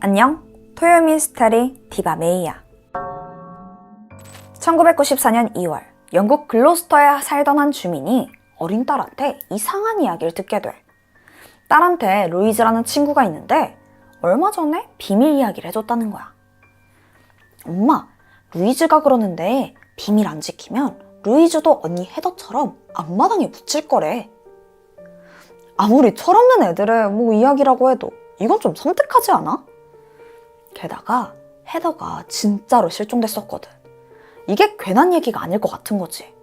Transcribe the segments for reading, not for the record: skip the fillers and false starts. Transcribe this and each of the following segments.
안녕, 토요 미스터리 디바 메이야. 1994년 2월, 영국 글로스터에 살던 한 주민이 어린 딸한테 이상한 이야기를 듣게 돼. 딸한테 루이즈라는 친구가 있는데 얼마 전에 비밀 이야기를 해줬다는 거야. 엄마, 루이즈가 그러는데 비밀 안 지키면 루이즈도 언니 헤더처럼 앞마당에 묻힐 거래. 아무리 철없는 애들의 이야기라고 해도 이건 좀 섬뜩하지 않아? 게다가 헤더가 진짜로 실종됐었거든. 이게 괜한 얘기가 아닐 것 같은 거지.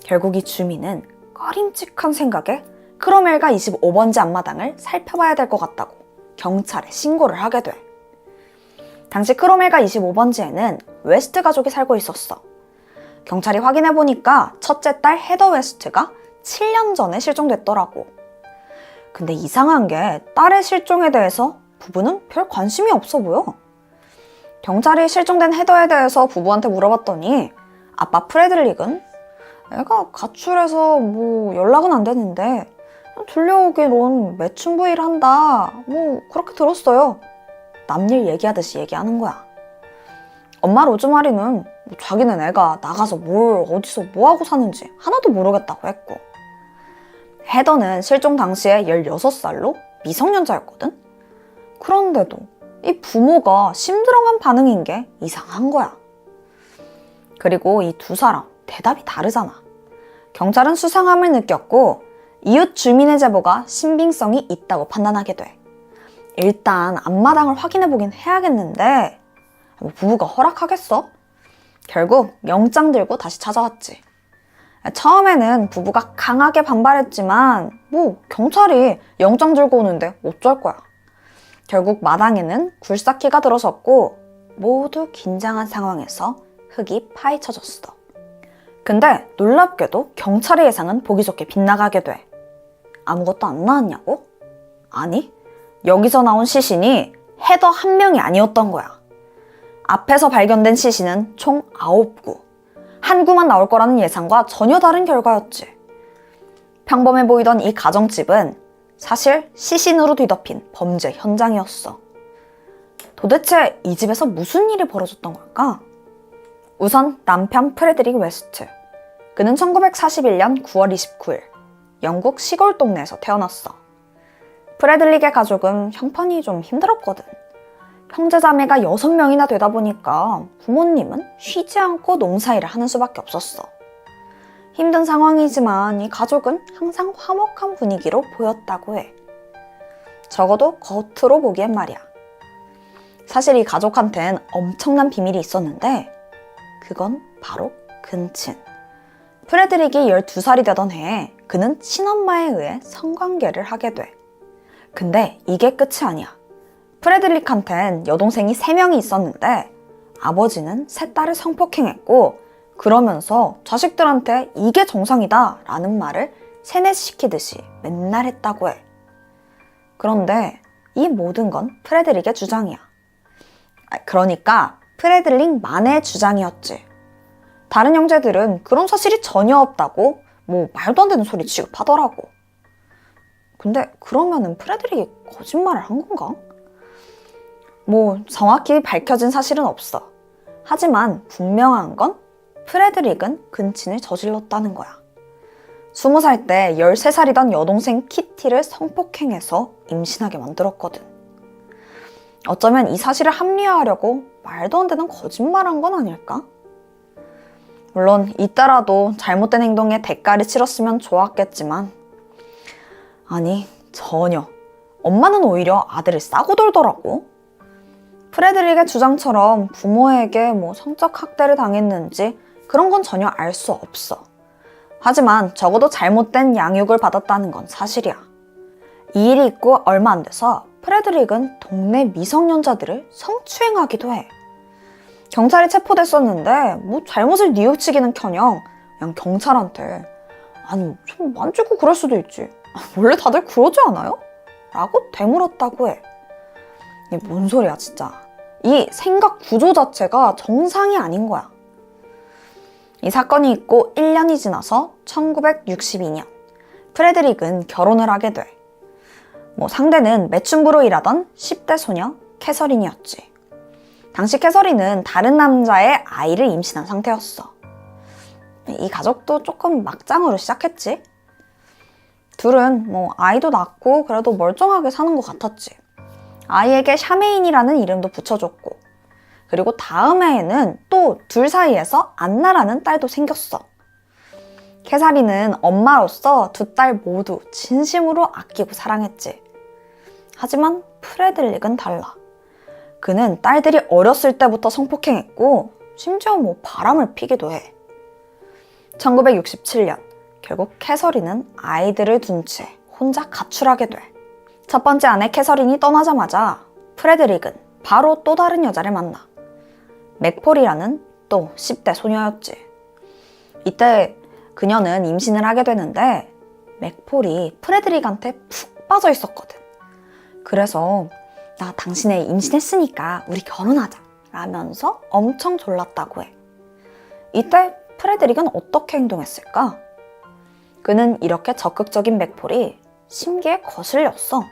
결국 이 주민은 꺼림칙한 생각에 크로멜가 25번지 앞마당을 살펴봐야 될 것 같다고 경찰에 신고를 하게 돼. 당시 크로멜가 25번지에는 웨스트 가족이 살고 있었어. 경찰이 확인해보니까 첫째 딸 헤더 웨스트가 7년 전에 실종됐더라고. 근데 이상한 게 딸의 실종에 대해서 부부는 별 관심이 없어 보여. 경찰이 실종된 헤더에 대해서 부부한테 물어봤더니 아빠 프레드릭은 애가 가출해서 연락은 안 되는데 들려오기론 매춘 부위를 한다 그렇게 들었어요. 남일 얘기하듯이 얘기하는 거야. 엄마 로즈마리는 자기는 애가 나가서 어디서 뭐하고 사는지 하나도 모르겠다고 했고, 헤더는 실종 당시에 16살로 미성년자였거든? 그런데도 이 부모가 심드렁한 반응인 게 이상한 거야. 그리고 이 두 사람 대답이 다르잖아. 경찰은 수상함을 느꼈고 이웃 주민의 제보가 신빙성이 있다고 판단하게 돼. 일단 앞마당을 확인해보긴 해야겠는데 부부가 허락하겠어? 결국 영장 들고 다시 찾아왔지. 처음에는 부부가 강하게 반발했지만 경찰이 영장 들고 오는데 어쩔 거야. 결국 마당에는 굴삭기가 들어섰고 모두 긴장한 상황에서 흙이 파헤쳐졌어. 근데 놀랍게도 경찰의 예상은 보기 좋게 빗나가게 돼. 아무것도 안 나왔냐고? 아니, 여기서 나온 시신이 헤더 한 명이 아니었던 거야. 앞에서 발견된 시신은 총 9구. 한 구만 나올 거라는 예상과 전혀 다른 결과였지. 평범해 보이던 이 가정집은 사실 시신으로 뒤덮인 범죄 현장이었어. 도대체 이 집에서 무슨 일이 벌어졌던 걸까? 우선 남편 프레드릭 웨스트. 그는 1941년 9월 29일 영국 시골 동네에서 태어났어. 프레드릭의 가족은 형편이 좀 힘들었거든. 형제자매가 6명이나 되다 보니까 부모님은 쉬지 않고 농사일을 하는 수밖에 없었어. 힘든 상황이지만 이 가족은 항상 화목한 분위기로 보였다고 해. 적어도 겉으로 보기엔 말이야. 사실 이 가족한텐 엄청난 비밀이 있었는데 그건 바로 근친. 프레드릭이 12살이 되던 해에 그는 친엄마에 의해 성관계를 하게 돼. 근데 이게 끝이 아니야. 프레드릭한텐 여동생이 3명이 있었는데 아버지는 세 딸을 성폭행했고, 그러면서 자식들한테 이게 정상이다 라는 말을 세뇌시키듯이 맨날 했다고 해. 그런데 이 모든 건 프레드릭의 주장이야. 그러니까 프레드릭만의 주장이었지. 다른 형제들은 그런 사실이 전혀 없다고 말도 안 되는 소리 취급하더라고. 근데 그러면은 프레드릭이 거짓말을 한 건가? 정확히 밝혀진 사실은 없어. 하지만 분명한 건 프레드릭은 근친을 저질렀다는 거야. 20살 때 13살이던 여동생 키티를 성폭행해서 임신하게 만들었거든. 어쩌면 이 사실을 합리화하려고 말도 안 되는 거짓말한 건 아닐까? 물론 이때라도 잘못된 행동에 대가를 치렀으면 좋았겠지만 아니, 전혀. 엄마는 오히려 아들을 싸고 돌더라고. 프레드릭의 주장처럼 부모에게 성적 학대를 당했는지 그런 건 전혀 알 수 없어. 하지만 적어도 잘못된 양육을 받았다는 건 사실이야. 이 일이 있고 얼마 안 돼서 프레드릭은 동네 미성년자들을 성추행하기도 해. 경찰이 체포됐었는데 잘못을 뉘우치기는커녕 그냥 경찰한테 좀 만지고 그럴 수도 있지. 원래 다들 그러지 않아요? 라고 되물었다고 해. 이게 뭔 소리야 진짜. 이 생각 구조 자체가 정상이 아닌 거야. 이 사건이 있고 1년이 지나서 1962년 프레드릭은 결혼을 하게 돼. 상대는 매춘부로 일하던 10대 소녀 캐서린이었지. 당시 캐서린은 다른 남자의 아이를 임신한 상태였어. 이 가족도 조금 막장으로 시작했지. 둘은 아이도 낳고 그래도 멀쩡하게 사는 것 같았지. 아이에게 샤메인이라는 이름도 붙여줬고, 그리고 다음 해에는 또 둘 사이에서 안나라는 딸도 생겼어. 캐사린은 엄마로서 두 딸 모두 진심으로 아끼고 사랑했지. 하지만 프레들릭은 달라. 그는 딸들이 어렸을 때부터 성폭행했고 심지어 바람을 피기도 해. 1967년 결국 캐서린은 아이들을 둔 채 혼자 가출하게 돼. 첫 번째 아내 캐서린이 떠나자마자 프레드릭은 바로 또 다른 여자를 만나. 맥폴이라는 또 10대 소녀였지. 이때 그녀는 임신을 하게 되는데 맥폴이 프레드릭한테 푹 빠져 있었거든. 그래서 나 당신애 임신했으니까 우리 결혼하자 라면서 엄청 졸랐다고 해. 이때 프레드릭은 어떻게 행동했을까? 그는 이렇게 적극적인 맥폴이 심기에 거슬렸어.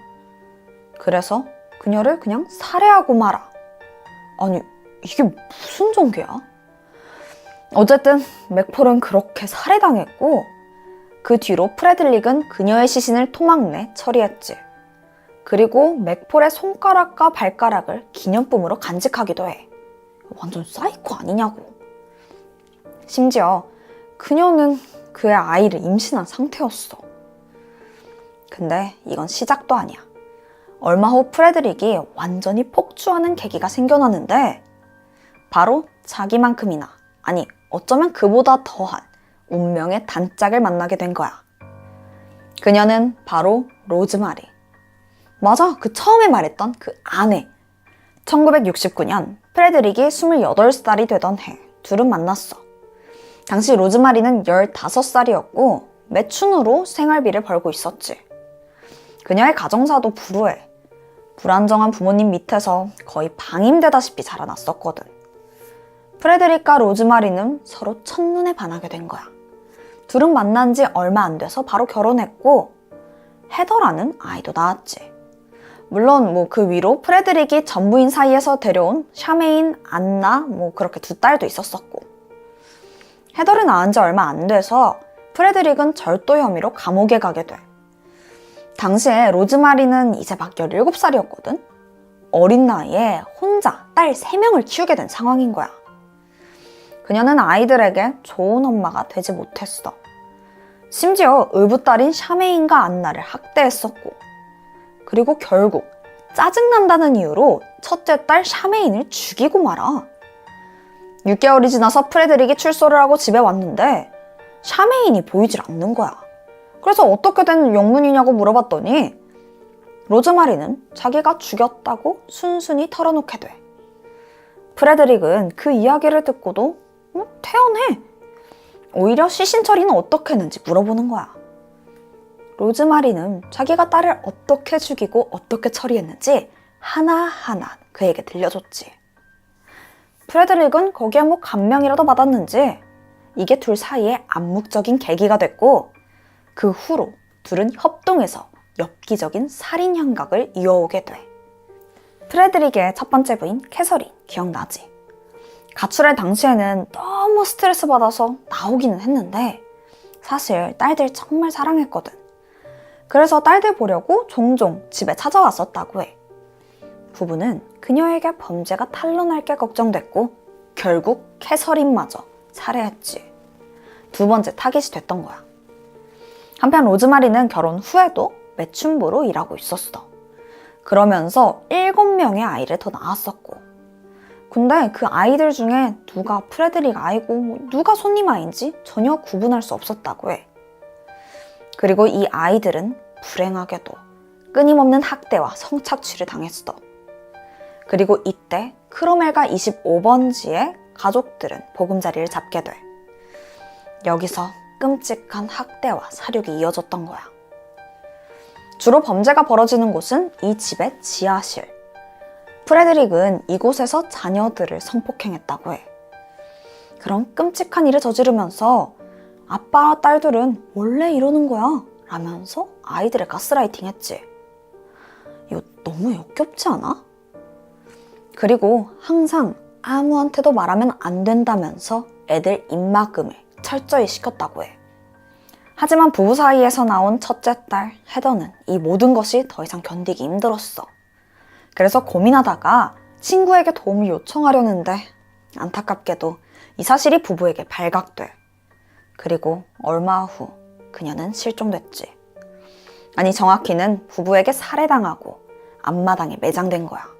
그래서 그녀를 그냥 살해하고 말아. 아니, 이게 무슨 전개야? 어쨌든 맥폴은 그렇게 살해당했고 그 뒤로 프레들릭은 그녀의 시신을 토막내 처리했지. 그리고 맥폴의 손가락과 발가락을 기념품으로 간직하기도 해. 완전 사이코 아니냐고. 심지어 그녀는 그의 아이를 임신한 상태였어. 근데 이건 시작도 아니야. 얼마 후 프레드릭이 완전히 폭주하는 계기가 생겨나는데 바로 자기만큼이나, 아니 어쩌면 그보다 더한 운명의 단짝을 만나게 된 거야. 그녀는 바로 로즈마리. 맞아, 그 처음에 말했던 그 아내. 1969년 프레드릭이 28살이 되던 해 둘은 만났어. 당시 로즈마리는 15살이었고 매춘으로 생활비를 벌고 있었지. 그녀의 가정사도 불우해. 불안정한 부모님 밑에서 거의 방임되다시피 자라났었거든. 프레드릭과 로즈마리는 서로 첫눈에 반하게 된 거야. 둘은 만난 지 얼마 안 돼서 바로 결혼했고 헤더라는 아이도 낳았지. 물론 그 위로 프레드릭이 전부인 사이에서 데려온 샤메인, 안나 그렇게 두 딸도 있었었고. 헤더를 낳은 지 얼마 안 돼서 프레드릭은 절도 혐의로 감옥에 가게 돼. 당시에 로즈마리는 이제 막 17살이었거든? 어린 나이에 혼자 딸 3명을 키우게 된 상황인 거야. 그녀는 아이들에게 좋은 엄마가 되지 못했어. 심지어 의붓딸인 샤메인과 안나를 학대했었고, 그리고 결국 짜증난다는 이유로 첫째 딸 샤메인을 죽이고 말아. 6개월이 지나서 프레드릭이 출소를 하고 집에 왔는데 샤메인이 보이질 않는 거야. 그래서 어떻게 된 영문이냐고 물어봤더니 로즈마리는 자기가 죽였다고 순순히 털어놓게 돼. 프레드릭은 그 이야기를 듣고도 태연해. 오히려 시신 처리는 어떻게 했는지 물어보는 거야. 로즈마리는 자기가 딸을 어떻게 죽이고 어떻게 처리했는지 하나하나 그에게 들려줬지. 프레드릭은 거기에 감명이라도 받았는지 이게 둘 사이에 암묵적인 계기가 됐고 그 후로 둘은 협동해서 엽기적인 살인 행각을 이어오게 돼. 프레드릭의 첫 번째 부인 캐서린 기억나지? 가출할 당시에는 너무 스트레스 받아서 나오기는 했는데 사실 딸들 정말 사랑했거든. 그래서 딸들 보려고 종종 집에 찾아왔었다고 해. 부부는 그녀에게 범죄가 탄로날 게 걱정됐고 결국 캐서린마저 살해했지. 두 번째 타깃이 됐던 거야. 한편 로즈마리는 결혼 후에도 매춘부로 일하고 있었어. 그러면서 7명의 아이를 더 낳았었고, 근데 그 아이들 중에 누가 프레드릭 아이고 누가 손님 아이인지 전혀 구분할 수 없었다고 해. 그리고 이 아이들은 불행하게도 끊임없는 학대와 성착취를 당했어. 그리고 이때 크로멜가 25번지의 가족들은 보금자리를 잡게 돼. 여기서 끔찍한 학대와 사륙이 이어졌던 거야. 주로 범죄가 벌어지는 곳은 이 집의 지하실. 프레드릭은 이곳에서 자녀들을 성폭행했다고 해. 그런 끔찍한 일을 저지르면서 아빠와 딸들은 원래 이러는 거야 라면서 아이들을 가스라이팅 했지. 이거 너무 역겹지 않아? 그리고 항상 아무한테도 말하면 안 된다면서 애들 입막음을 철저히 시켰다고 해. 하지만 부부 사이에서 나온 첫째 딸 헤더는 이 모든 것이 더 이상 견디기 힘들었어. 그래서 고민하다가 친구에게 도움을 요청하려는데 안타깝게도 이 사실이 부부에게 발각돼. 그리고 얼마 후 그녀는 실종됐지. 아니, 정확히는 부부에게 살해당하고 앞마당에 매장된 거야.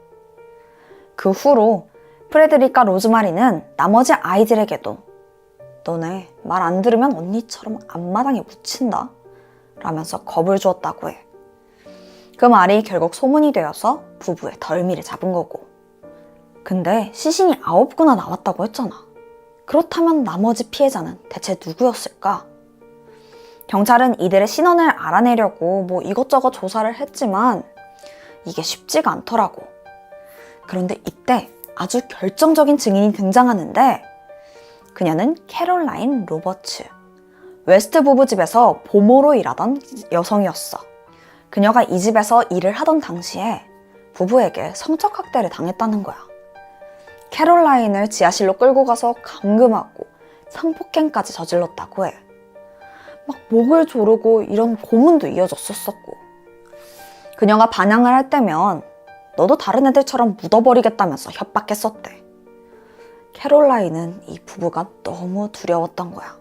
그 후로 프레드릭과 로즈마리는 나머지 아이들에게도 너네 말 안 들으면 언니처럼 앞마당에 묻힌다 라면서 겁을 주었다고 해. 그 말이 결국 소문이 되어서 부부의 덜미를 잡은 거고. 근데 시신이 9구나 나왔다고 했잖아. 그렇다면 나머지 피해자는 대체 누구였을까? 경찰은 이들의 신원을 알아내려고 이것저것 조사를 했지만 이게 쉽지가 않더라고. 그런데 이때 아주 결정적인 증인이 등장하는데 그녀는 캐롤라인 로버츠, 웨스트 부부 집에서 보모로 일하던 여성이었어. 그녀가 이 집에서 일을 하던 당시에 부부에게 성적 학대를 당했다는 거야. 캐롤라인을 지하실로 끌고 가서 감금하고 성폭행까지 저질렀다고 해. 막 목을 조르고 이런 고문도 이어졌었고. 그녀가 반항을 할 때면 너도 다른 애들처럼 묻어버리겠다면서 협박했었대. 캐롤라인은 이 부부가 너무 두려웠던 거야.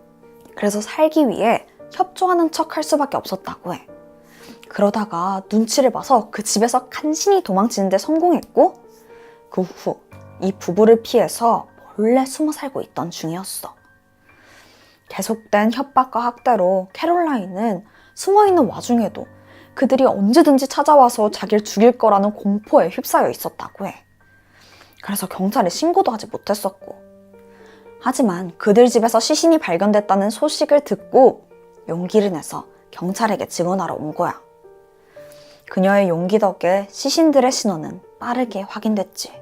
그래서 살기 위해 협조하는 척 할 수밖에 없었다고 해. 그러다가 눈치를 봐서 그 집에서 간신히 도망치는데 성공했고, 그 후 이 부부를 피해서 몰래 숨어 살고 있던 중이었어. 계속된 협박과 학대로 캐롤라인은 숨어있는 와중에도 그들이 언제든지 찾아와서 자기를 죽일 거라는 공포에 휩싸여 있었다고 해. 그래서 경찰에 신고도 하지 못했었고. 하지만 그들 집에서 시신이 발견됐다는 소식을 듣고 용기를 내서 경찰에게 증언하러 온 거야. 그녀의 용기 덕에 시신들의 신원은 빠르게 확인됐지.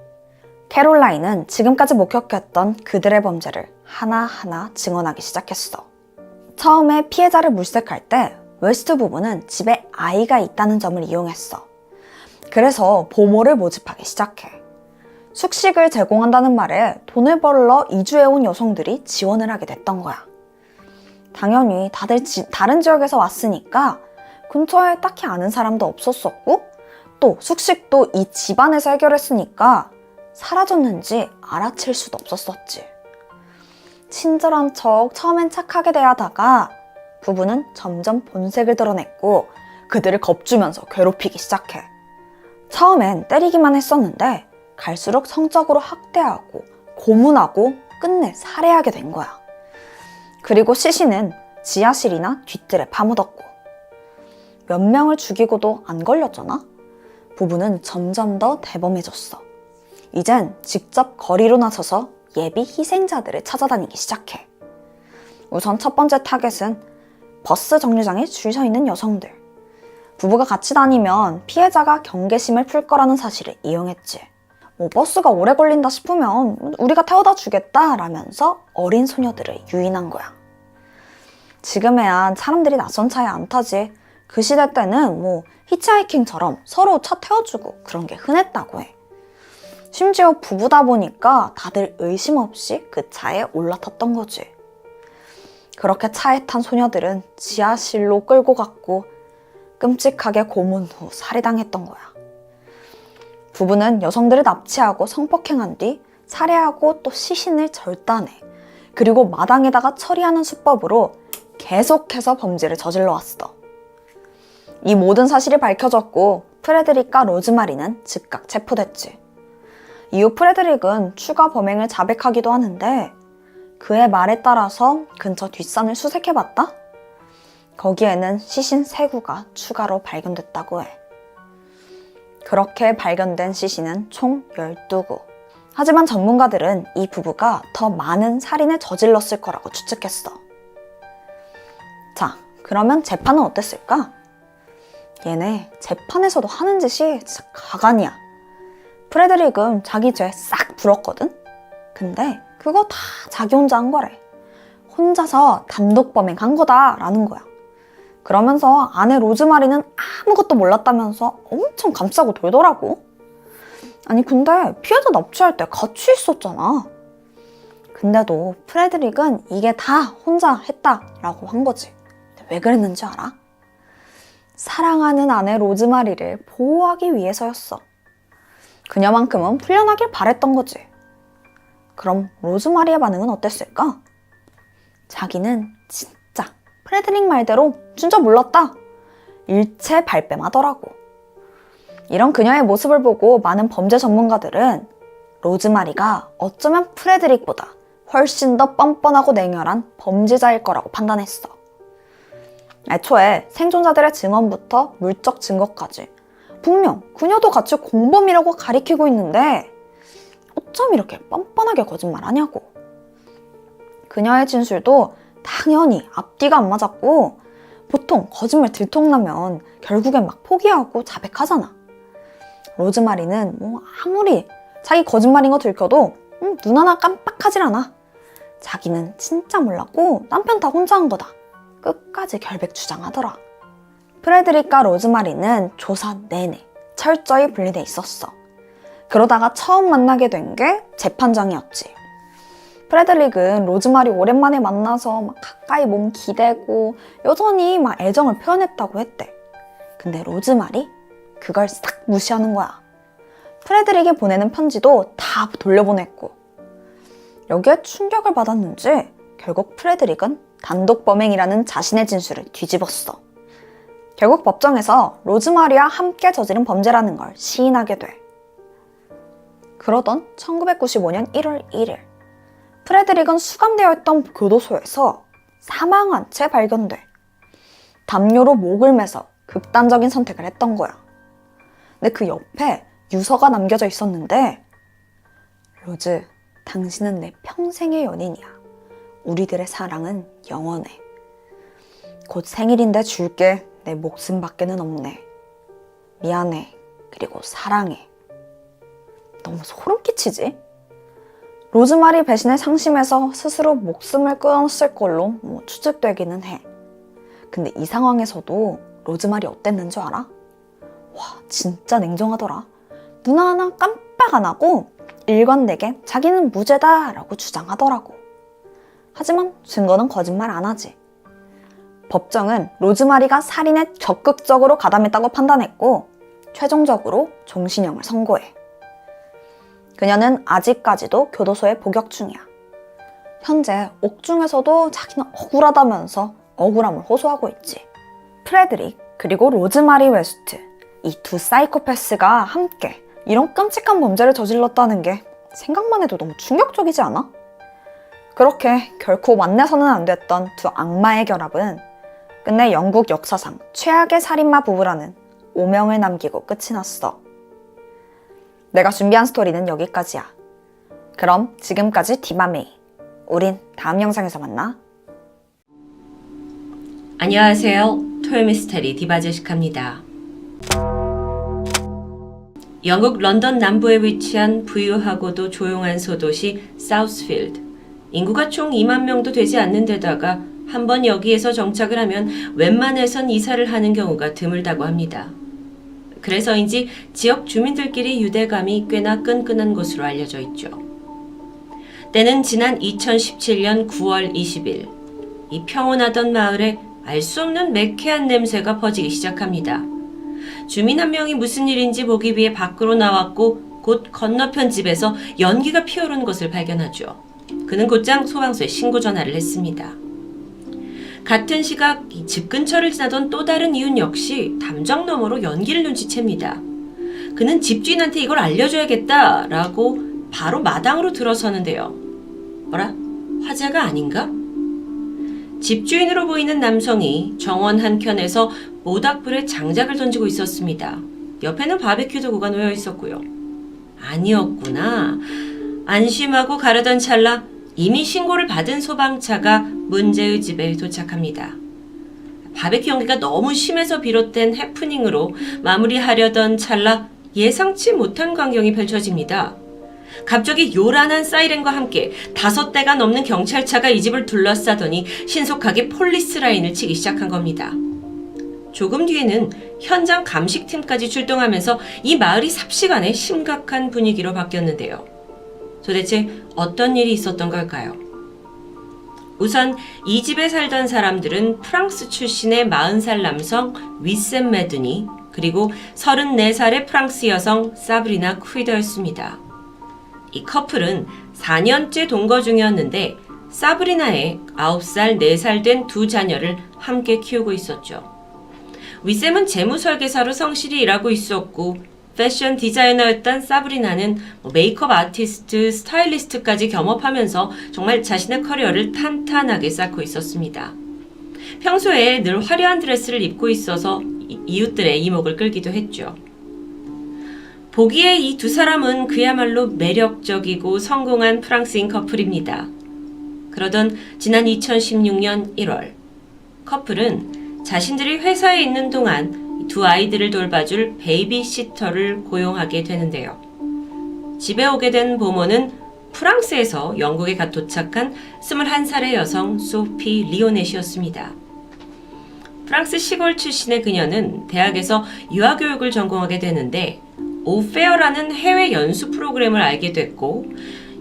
캐롤라인은 지금까지 목격했던 그들의 범죄를 하나하나 증언하기 시작했어. 처음에 피해자를 물색할 때 웨스트 부부는 집에 아이가 있다는 점을 이용했어. 그래서 보모를 모집하기 시작해. 숙식을 제공한다는 말에 돈을 벌러 이주해온 여성들이 지원을 하게 됐던 거야. 당연히 다들 다른 지역에서 왔으니까 근처에 딱히 아는 사람도 없었었고, 또 숙식도 이 집안에서 해결했으니까 사라졌는지 알아챌 수도 없었었지. 친절한 척 처음엔 착하게 대하다가 부부는 점점 본색을 드러냈고 그들을 겁주면서 괴롭히기 시작해. 처음엔 때리기만 했었는데 갈수록 성적으로 학대하고 고문하고 끝내 살해하게 된 거야. 그리고 시신은 지하실이나 뒷뜰에 파묻었고. 몇 명을 죽이고도 안 걸렸잖아? 부부는 점점 더 대범해졌어. 이젠 직접 거리로 나서서 예비 희생자들을 찾아다니기 시작해. 우선 첫 번째 타겟은 버스 정류장에 줄 서 있는 여성들. 부부가 같이 다니면 피해자가 경계심을 풀 거라는 사실을 이용했지. 버스가 오래 걸린다 싶으면 우리가 태워다 주겠다 라면서 어린 소녀들을 유인한 거야. 지금에야 사람들이 낯선 차에 안 타지. 그 시대 때는 히치하이킹처럼 서로 차 태워주고 그런 게 흔했다고 해. 심지어 부부다 보니까 다들 의심 없이 그 차에 올라탔던 거지. 그렇게 차에 탄 소녀들은 지하실로 끌고 갔고 끔찍하게 고문 후 살해당했던 거야. 부부는 여성들을 납치하고 성폭행한 뒤 살해하고 또 시신을 절단해. 그리고 마당에다가 처리하는 수법으로 계속해서 범죄를 저질러 왔어. 이 모든 사실이 밝혀졌고 프레드릭과 로즈마리는 즉각 체포됐지. 이후 프레드릭은 추가 범행을 자백하기도 하는데 그의 말에 따라서 근처 뒷산을 수색해봤다? 거기에는 시신 3구가 추가로 발견됐다고 해. 그렇게 발견된 시신은 총 12구. 하지만 전문가들은 이 부부가 더 많은 살인을 저질렀을 거라고 추측했어. 자, 그러면 재판은 어땠을까? 얘네 재판에서도 하는 짓이 진짜 가관이야. 프레드릭은 자기 죄 싹 불었거든? 근데 그거 다 자기 혼자 한 거래. 혼자서 단독 범행한 거다 라는 거야. 그러면서 아내 로즈마리는 아무것도 몰랐다면서 엄청 감싸고 돌더라고. 아니 근데 피해자 납치할 때 같이 있었잖아. 근데도 프레드릭은 이게 다 혼자 했다라고 한 거지. 왜 그랬는지 알아? 사랑하는 아내 로즈마리를 보호하기 위해서였어. 그녀만큼은 풀려나길 바랬던 거지. 그럼 로즈마리의 반응은 어땠을까? 자기는 진짜 프레드릭 말대로 진짜 몰랐다. 일체 발뺌하더라고. 이런 그녀의 모습을 보고 많은 범죄 전문가들은 로즈마리가 어쩌면 프레드릭보다 훨씬 더 뻔뻔하고 냉혈한 범죄자일 거라고 판단했어. 애초에 생존자들의 증언부터 물적 증거까지 분명 그녀도 같이 공범이라고 가리키고 있는데 어쩜 이렇게 뻔뻔하게 거짓말하냐고. 그녀의 진술도 당연히 앞뒤가 안 맞았고 보통 거짓말 들통나면 결국엔 막 포기하고 자백하잖아. 로즈마리는 아무리 자기 거짓말인 거 들켜도 눈 하나 깜빡하질 않아. 자기는 진짜 몰랐고 남편 다 혼자 한 거다. 끝까지 결백 주장하더라. 프레드릭과 로즈마리는 조사 내내 철저히 분리돼 있었어. 그러다가 처음 만나게 된 게 재판장이었지. 프레드릭은 로즈마리 오랜만에 만나서 막 가까이 몸 기대고 여전히 막 애정을 표현했다고 했대. 근데 로즈마리? 그걸 싹 무시하는 거야. 프레드릭이 보내는 편지도 다 돌려보냈고. 여기에 충격을 받았는지 결국 프레드릭은 단독 범행이라는 자신의 진술을 뒤집었어. 결국 법정에서 로즈마리와 함께 저지른 범죄라는 걸 시인하게 돼. 그러던 1995년 1월 1일 프레드릭은 수감되어 있던 교도소에서 사망한 채 발견돼. 담요로 목을 매서 극단적인 선택을 했던 거야. 근데 그 옆에 유서가 남겨져 있었는데 로즈, 당신은 내 평생의 연인이야. 우리들의 사랑은 영원해. 곧 생일인데 줄게. 내 목숨밖에는 없네. 미안해. 그리고 사랑해. 너무 소름 끼치지? 로즈마리 배신에 상심해서 스스로 목숨을 끊었을 걸로 추측되기는 해. 근데 이 상황에서도 로즈마리 어땠는 줄 알아? 와, 진짜 냉정하더라. 눈 하나 깜빡 안 하고 일관되게 자기는 무죄다라고 주장하더라고. 하지만 증거는 거짓말 안 하지. 법정은 로즈마리가 살인에 적극적으로 가담했다고 판단했고 최종적으로 종신형을 선고해. 그녀는 아직까지도 교도소에 복역 중이야. 현재 옥중에서도 자기는 억울하다면서 억울함을 호소하고 있지. 프레드릭 그리고 로즈마리 웨스트, 이 두 사이코패스가 함께 이런 끔찍한 범죄를 저질렀다는 게 생각만 해도 너무 충격적이지 않아? 그렇게 결코 만나서는 안 됐던 두 악마의 결합은 끝내 영국 역사상 최악의 살인마 부부라는 오명을 남기고 끝이 났어. 내가 준비한 스토리는 여기까지야. 그럼 지금까지 디바메이. 우린 다음 영상에서 만나. 안녕하세요. 토요미스테리 디바제시카입니다. 영국 런던 남부에 위치한 부유하고도 조용한 소도시 사우스필드. 인구가 총 2만 명도 되지 않는 데다가 한번 여기에서 정착을 하면 웬만해선 이사를 하는 경우가 드물다고 합니다. 그래서인지 지역 주민들끼리 유대감이 꽤나 끈끈한 곳으로 알려져 있죠. 때는 지난 2017년 9월 20일. 이 평온하던 마을에 알 수 없는 매캐한 냄새가 퍼지기 시작합니다. 주민 한 명이 무슨 일인지 보기 위해 밖으로 나왔고 곧 건너편 집에서 연기가 피어오른 것을 발견하죠. 그는 곧장 소방서에 신고 전화를 했습니다. 같은 시각 집 근처를 지나던 또 다른 이웃 역시 담장 너머로 연기를 눈치챕니다. 그는 집주인한테 이걸 알려줘야겠다라고 바로 마당으로 들어서는데요. 뭐라? 화재가 아닌가? 집주인으로 보이는 남성이 정원 한켠에서 모닥불에 장작을 던지고 있었습니다. 옆에는 바베큐 도구가 놓여 있었고요. 아니었구나. 안심하고 가려던 찰나 이미 신고를 받은 소방차가 문제의 집에 도착합니다. 바베큐 연기가 너무 심해서 비롯된 해프닝으로 마무리하려던 찰나 예상치 못한 광경이 펼쳐집니다. 갑자기 요란한 사이렌과 함께 5대가 넘는 경찰차가 이 집을 둘러싸더니 신속하게 폴리스 라인을 치기 시작한 겁니다. 조금 뒤에는 현장 감식팀까지 출동하면서 이 마을이 삽시간에 심각한 분위기로 바뀌었는데요. 도대체 어떤 일이 있었던 걸까요? 우선 이 집에 살던 사람들은 프랑스 출신의 40살 남성 위셈 메드니 그리고 34살의 프랑스 여성 사브리나 퀴더였습니다. 이 커플은 4년째 동거 중이었는데 사브리나의 9살, 4살 된 두 자녀를 함께 키우고 있었죠. 위셈은 재무설계사로 성실히 일하고 있었고 패션 디자이너였던 사브리나는 메이크업 아티스트, 스타일리스트까지 겸업하면서 정말 자신의 커리어를 탄탄하게 쌓고 있었습니다. 평소에 늘 화려한 드레스를 입고 있어서 이웃들의 이목을 끌기도 했죠. 보기에 이 두 사람은 그야말로 매력적이고 성공한 프랑스인 커플입니다. 그러던 지난 2016년 1월, 커플은 자신들이 회사에 있는 동안 두 아이들을 돌봐줄 베이비시터를 고용하게 되는데요. 집에 오게 된 보모는 프랑스에서 영국에 갓 도착한 21살의 여성 소피 리오넷이었습니다. 프랑스 시골 출신의 그녀는 대학에서 유아교육을 전공하게 되는데 오페어라는 해외 연수 프로그램을 알게 됐고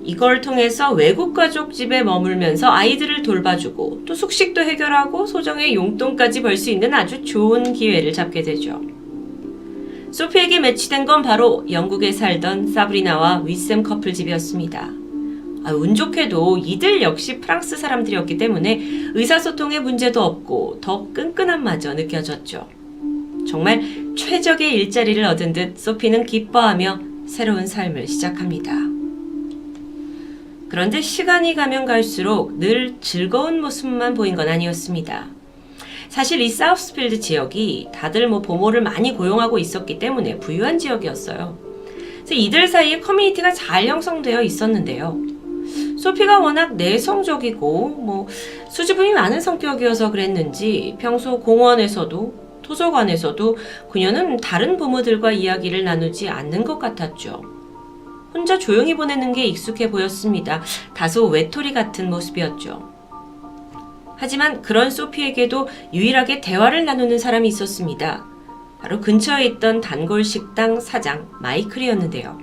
이걸 통해서 외국 가족 집에 머물면서 아이들을 돌봐주고 또 숙식도 해결하고 소정의 용돈까지 벌 수 있는 아주 좋은 기회를 잡게 되죠. 소피에게 매치된 건 바로 영국에 살던 사브리나와 위셈 커플 집이었습니다. 운 좋게도 이들 역시 프랑스 사람들이었기 때문에 의사소통에 문제도 없고 더 끈끈함마저 느껴졌죠. 정말 최적의 일자리를 얻은 듯 소피는 기뻐하며 새로운 삶을 시작합니다. 그런데 시간이 가면 갈수록 늘 즐거운 모습만 보인 건 아니었습니다. 사실 이 사우스필드 지역이 다들 보모를 많이 고용하고 있었기 때문에 부유한 지역이었어요. 그래서 이들 사이에 커뮤니티가 잘 형성되어 있었는데요. 소피가 워낙 내성적이고 수줍음이 많은 성격이어서 그랬는지 평소 공원에서도 도서관에서도 그녀는 다른 부모들과 이야기를 나누지 않는 것 같았죠. 혼자 조용히 보내는 게 익숙해 보였습니다. 다소 외톨이 같은 모습이었죠. 하지만 그런 소피에게도 유일하게 대화를 나누는 사람이 있었습니다. 바로 근처에 있던 단골 식당 사장 마이클이었는데요.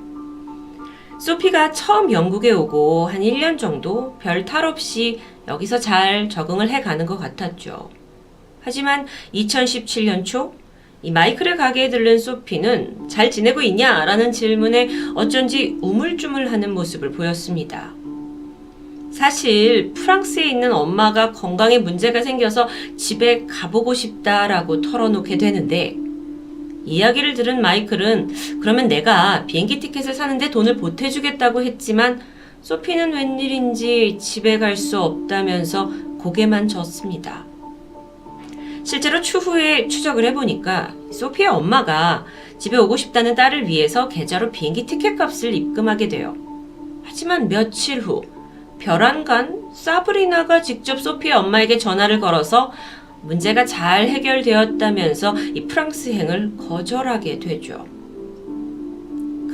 소피가 처음 영국에 오고 한 1년 정도 별 탈 없이 여기서 잘 적응을 해가는 것 같았죠. 하지만 2017년 초 이 마이클의 가게에 들른 소피는 잘 지내고 있냐? 라는 질문에 어쩐지 우물쭈물하는 모습을 보였습니다. 사실 프랑스에 있는 엄마가 건강에 문제가 생겨서 집에 가보고 싶다라고 털어놓게 되는데 이야기를 들은 마이클은 그러면 내가 비행기 티켓을 사는데 돈을 보태주겠다고 했지만 소피는 웬일인지 집에 갈 수 없다면서 고개만 젓습니다. 실제로 추후에 추적을 해보니까 소피의 엄마가 집에 오고 싶다는 딸을 위해서 계좌로 비행기 티켓 값을 입금하게 돼요. 하지만 며칠 후 별안간 사브리나가 직접 소피의 엄마에게 전화를 걸어서 문제가 잘 해결되었다면서 이 프랑스행을 거절하게 되죠.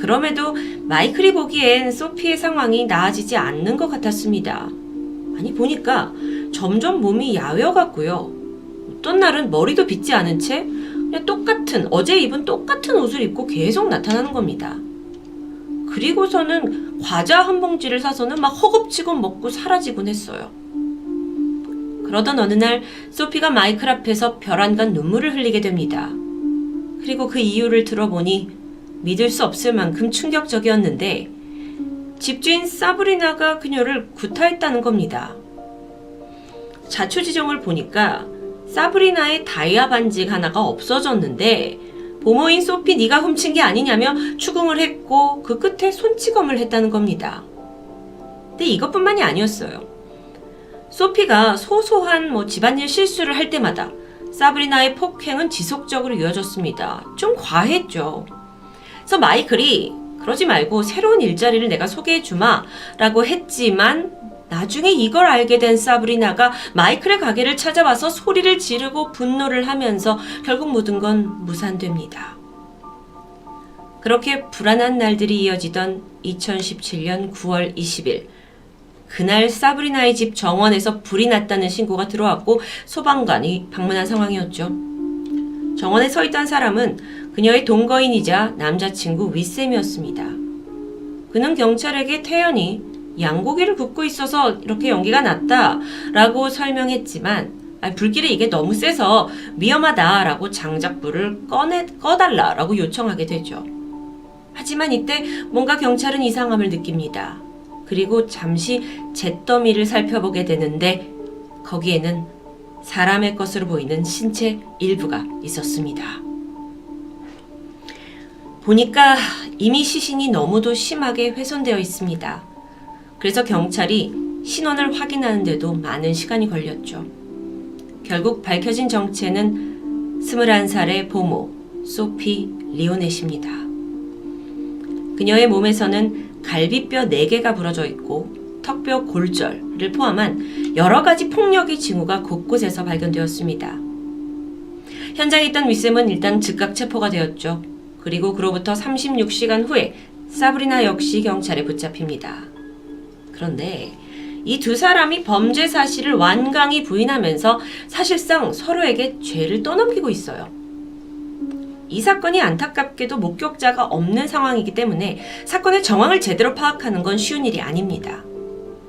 그럼에도 마이클이 보기엔 소피의 상황이 나아지지 않는 것 같았습니다. 아니 보니까 점점 몸이 야외어갔고요. 어떤 날은 머리도 빗지 않은 채 그냥 어제 입은 똑같은 옷을 입고 계속 나타나는 겁니다. 그리고서는 과자 한 봉지를 사서는 막 허겁지겁 먹고 사라지곤 했어요. 그러던 어느 날 소피가 마이클 앞에서 별안간 눈물을 흘리게 됩니다. 그리고 그 이유를 들어보니 믿을 수 없을 만큼 충격적이었는데 집주인 사브리나가 그녀를 구타했다는 겁니다. 자초지종을 보니까 사브리나의 다이아 반지 하나가 없어졌는데 보모인 소피 네가 훔친 게 아니냐며 추궁을 했고 그 끝에 손찌검을 했다는 겁니다. 근데 이것뿐만이 아니었어요. 소피가 소소한 집안일 실수를 할 때마다 사브리나의 폭행은 지속적으로 이어졌습니다. 좀 과했죠. 그래서 마이클이 그러지 말고 새로운 일자리를 내가 소개해주마 라고 했지만 나중에 이걸 알게 된 사브리나가 마이클의 가게를 찾아와서 소리를 지르고 분노를 하면서 결국 모든 건 무산됩니다. 그렇게 불안한 날들이 이어지던 2017년 9월 20일 그날 사브리나의 집 정원에서 불이 났다는 신고가 들어왔고 소방관이 방문한 상황이었죠. 정원에 서 있던 사람은 그녀의 동거인이자 남자친구 윗샘이었습니다. 그는 경찰에게 태연히 양고기를 굽고 있어서 이렇게 연기가 났다라고 설명했지만 불길이 이게 너무 세서 위험하다라고 장작불을 꺼달라라고 요청하게 되죠. 하지만 이때 뭔가 경찰은 이상함을 느낍니다. 그리고 잠시 잿더미를 살펴보게 되는데 거기에는 사람의 것으로 보이는 신체 일부가 있었습니다. 보니까 이미 시신이 너무도 심하게 훼손되어 있습니다. 그래서 경찰이 신원을 확인하는데도 많은 시간이 걸렸죠. 결국 밝혀진 정체는 21살의 보모 소피 리오넷입니다. 그녀의 몸에서는 갈비뼈 4개가 부러져 있고 턱뼈 골절을 포함한 여러 가지 폭력의 징후가 곳곳에서 발견되었습니다. 현장에 있던 윗샘은 일단 즉각 체포가 되었죠. 그리고 그로부터 36시간 후에 사브리나 역시 경찰에 붙잡힙니다. 그런데 이 두 사람이 범죄 사실을 완강히 부인하면서 사실상 서로에게 죄를 떠넘기고 있어요. 이 사건이 안타깝게도 목격자가 없는 상황이기 때문에 사건의 정황을 제대로 파악하는 건 쉬운 일이 아닙니다.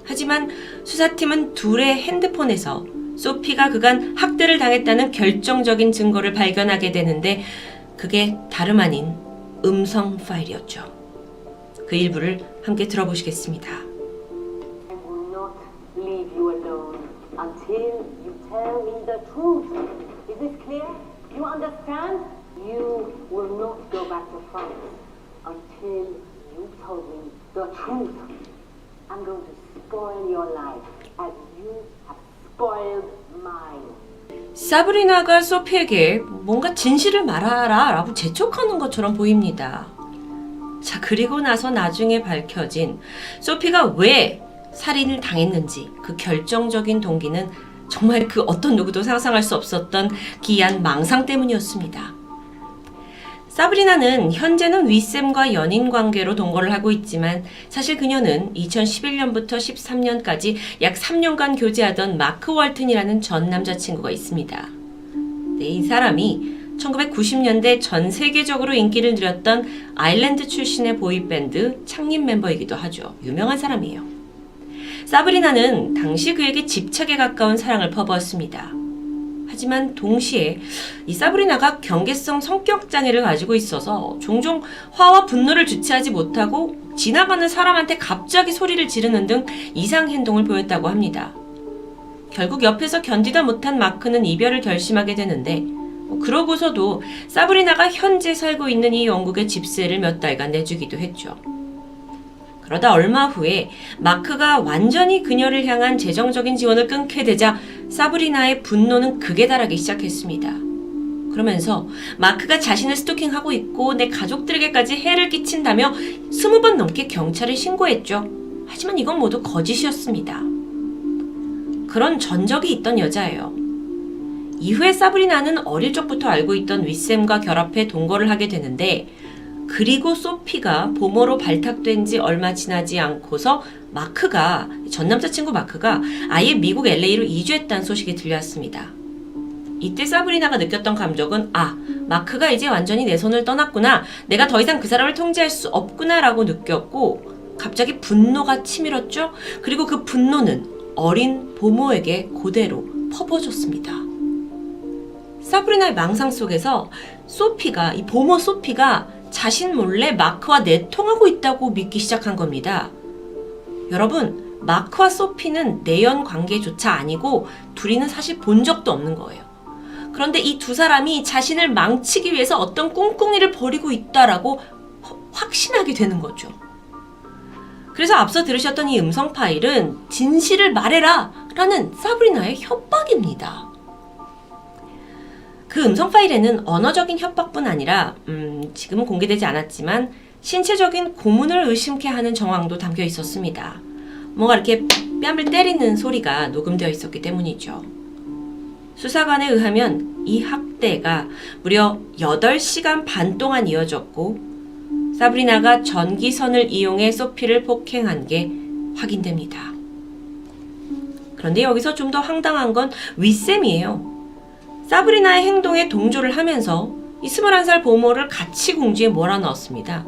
하지만 수사팀은 둘의 핸드폰에서 소피가 그간 학대를 당했다는 결정적인 증거를 발견하게 되는데 그게 다름 아닌 음성 파일이었죠. 그 일부를 함께 들어보시겠습니다. I will not leave you alone until you tell me the truth. Is this clear? You understand? You will not go back to France until you told me the truth. I'm going to spoil your life as you have spoiled mine. 사브리나가 소피에게 뭔가 진실을 말하라 라고 재촉하는 것처럼 보입니다. 자, 그리고 나서 나중에 밝혀진 소피가 왜 살인을 당했는지 그 결정적인 동기는 정말 그 어떤 누구도 상상할 수 없었던 기이한 망상 때문이었습니다. 사브리나는 현재는 윗샘과 연인 관계로 동거를 하고 있지만 사실 그녀는 2011년부터 13년까지 약 3년간 교제하던 마크 월튼이라는 전 남자친구가 있습니다. 네, 이 사람이 1990년대 전 세계적으로 인기를 누렸던 아일랜드 출신의 보이밴드 창립 멤버이기도 하죠. 유명한 사람이에요. 사브리나는 당시 그에게 집착에 가까운 사랑을 퍼부었습니다. 하지만 동시에 이 사브리나가 경계성 성격 장애를 가지고 있어서 종종 화와 분노를 주체하지 못하고 지나가는 사람한테 갑자기 소리를 지르는 등 이상 행동을 보였다고 합니다. 결국 옆에서 견디다 못한 마크는 이별을 결심하게 되는데 그러고서도 사브리나가 현재 살고 있는 이 영국의 집세를 몇 달간 내주기도 했죠. 그러다 얼마 후에 마크가 완전히 그녀를 향한 재정적인 지원을 끊게 되자 사브리나의 분노는 극에 달하기 시작했습니다. 그러면서 마크가 자신을 스토킹하고 있고 내 가족들에게까지 해를 끼친다며 20번 넘게 경찰에 신고했죠. 하지만 이건 모두 거짓이었습니다. 그런 전적이 있던 여자예요. 이후에 사브리나는 어릴 적부터 알고 있던 윗샘과 결합해 동거를 하게 되는데 그리고 소피가 보모로 발탁된 지 얼마 지나지 않고서 마크가 전 남자친구 마크가 아예 미국 LA로 이주했다는 소식이 들려왔습니다. 이때 사브리나가 느꼈던 감정은 마크가 이제 완전히 내 손을 떠났구나. 내가 더 이상 그 사람을 통제할 수 없구나 라고 느꼈고 갑자기 분노가 치밀었죠. 그리고 그 분노는 어린 보모에게 그대로 퍼부어졌습니다. 사브리나의 망상 속에서 이 보모 소피가 자신 몰래 마크와 내통하고 있다고 믿기 시작한 겁니다. 여러분, 마크와 소피는 내연 관계조차 아니고 둘이는 사실 본 적도 없는 거예요. 그런데 이 두 사람이 자신을 망치기 위해서 어떤 꿍꿍이를 벌이고 있다라고 확신하게 되는 거죠. 그래서 앞서 들으셨던 이 음성 파일은 진실을 말해라 라는 사브리나의 협박입니다. 그 음성 파일에는 언어적인 협박뿐 아니라 지금은 공개되지 않았지만 신체적인 고문을 의심케 하는 정황도 담겨 있었습니다. 뭔가 이렇게 뺨을 때리는 소리가 녹음되어 있었기 때문이죠. 수사관에 의하면 이 학대가 무려 8시간 반 동안 이어졌고 사브리나가 전기선을 이용해 소피를 폭행한 게 확인됩니다. 그런데 여기서 좀 더 황당한 건 윗샘이에요. 사브리나의 행동에 동조를 하면서 이 21살 보모를 같이 공주에 몰아넣었습니다.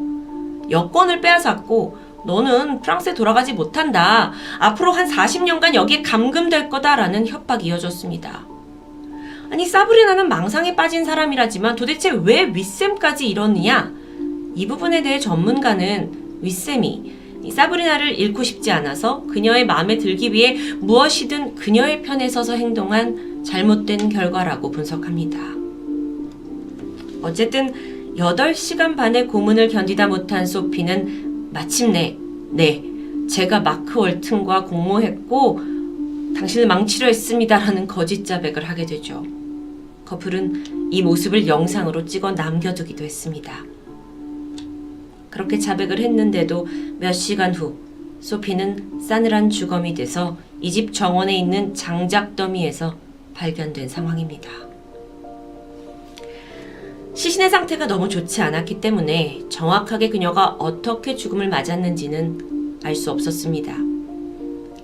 여권을 빼앗았고 너는 프랑스에 돌아가지 못한다. 앞으로 한 40년간 여기에 감금될 거다라는 협박이 이어졌습니다. 아니 사브리나는 망상에 빠진 사람이라지만 도대체 왜 윗셈까지 이러느냐? 이 부분에 대해 전문가는 윗셈이 이 사브리나를 잃고 싶지 않아서 그녀의 마음에 들기 위해 무엇이든 그녀의 편에 서서 행동한 잘못된 결과라고 분석합니다. 어쨌든 8시간 반의 고문을 견디다 못한 소피는 마침내 네, 제가 마크 월튼과 공모했고 당신을 망치려 했습니다라는 거짓 자백을 하게 되죠. 커플은 이 모습을 영상으로 찍어 남겨두기도 했습니다. 그렇게 자백을 했는데도 몇 시간 후 소피는 싸늘한 주검이 돼서 이 집 정원에 있는 장작 더미에서 발견된 상황입니다. 시신의 상태가 너무 좋지 않았기 때문에 정확하게 그녀가 어떻게 죽음을 맞았는지는 알 수 없었습니다.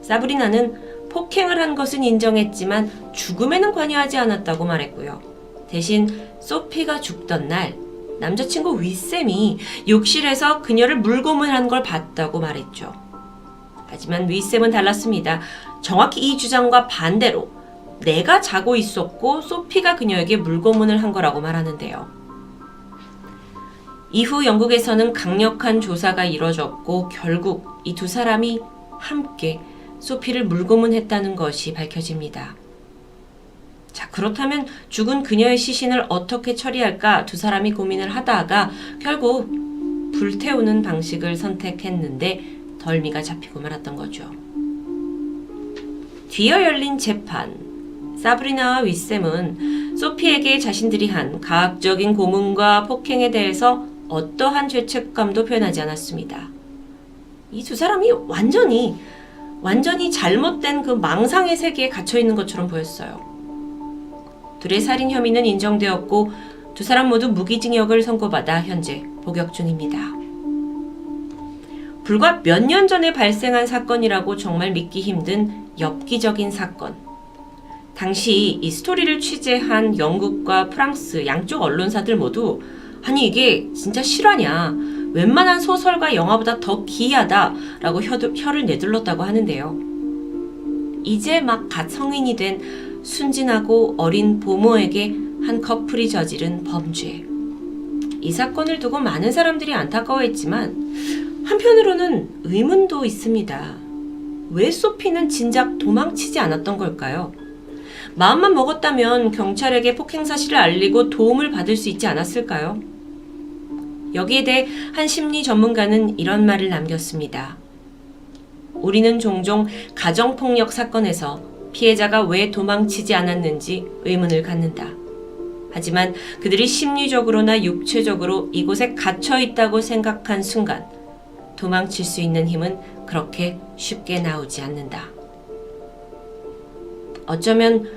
사브리나는 폭행을 한 것은 인정했지만 죽음에는 관여하지 않았다고 말했고요. 대신 소피가 죽던 날 남자친구 윗셈이 욕실에서 그녀를 물고문한 걸 봤다고 말했죠. 하지만 윗셈은 달랐습니다. 정확히 이 주장과 반대로 내가 자고 있었고 소피가 그녀에게 물고문을 한 거라고 말하는데요. 이후 영국에서는 강력한 조사가 이뤄졌고 결국 이 두 사람이 함께 소피를 물고문했다는 것이 밝혀집니다. 자, 그렇다면 죽은 그녀의 시신을 어떻게 처리할까 두 사람이 고민을 하다가 결국 불태우는 방식을 선택했는데 덜미가 잡히고 말았던 거죠. 뒤이어 열린 재판. 사브리나와 윗셈은 소피에게 자신들이 한 가학적인 고문과 폭행에 대해서 어떠한 죄책감도 표현하지 않았습니다. 이 두 사람이 완전히 잘못된 그 망상의 세계에 갇혀 있는 것처럼 보였어요. 둘의 살인 혐의는 인정되었고 두 사람 모두 무기징역을 선고받아 현재 복역 중입니다. 불과 몇 년 전에 발생한 사건이라고 정말 믿기 힘든 엽기적인 사건. 당시 이 스토리를 취재한 영국과 프랑스 양쪽 언론사들 모두 아니 이게 진짜 실화냐? 웬만한 소설과 영화보다 더 기이하다라고 혀를 내둘렀다고 하는데요. 이제 막 갓 성인이 된 순진하고 어린 보모에게 한 커플이 저지른 범죄. 이 사건을 두고 많은 사람들이 안타까워했지만 한편으로는 의문도 있습니다. 왜 소피는 진작 도망치지 않았던 걸까요? 마음만 먹었다면 경찰에게 폭행 사실을 알리고 도움을 받을 수 있지 않았을까요? 여기에 대해 한 심리 전문가는 이런 말을 남겼습니다. 우리는 종종 가정폭력 사건에서 피해자가 왜 도망치지 않았는지 의문을 갖는다. 하지만 그들이 심리적으로나 육체적으로 이곳에 갇혀 있다고 생각한 순간 도망칠 수 있는 힘은 그렇게 쉽게 나오지 않는다. 어쩌면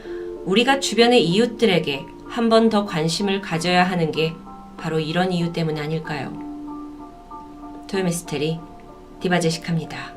우리가 주변의 이웃들에게 한 번 더 관심을 가져야 하는 게 바로 이런 이유 때문 아닐까요? 토요미스테리 디바제식합니다.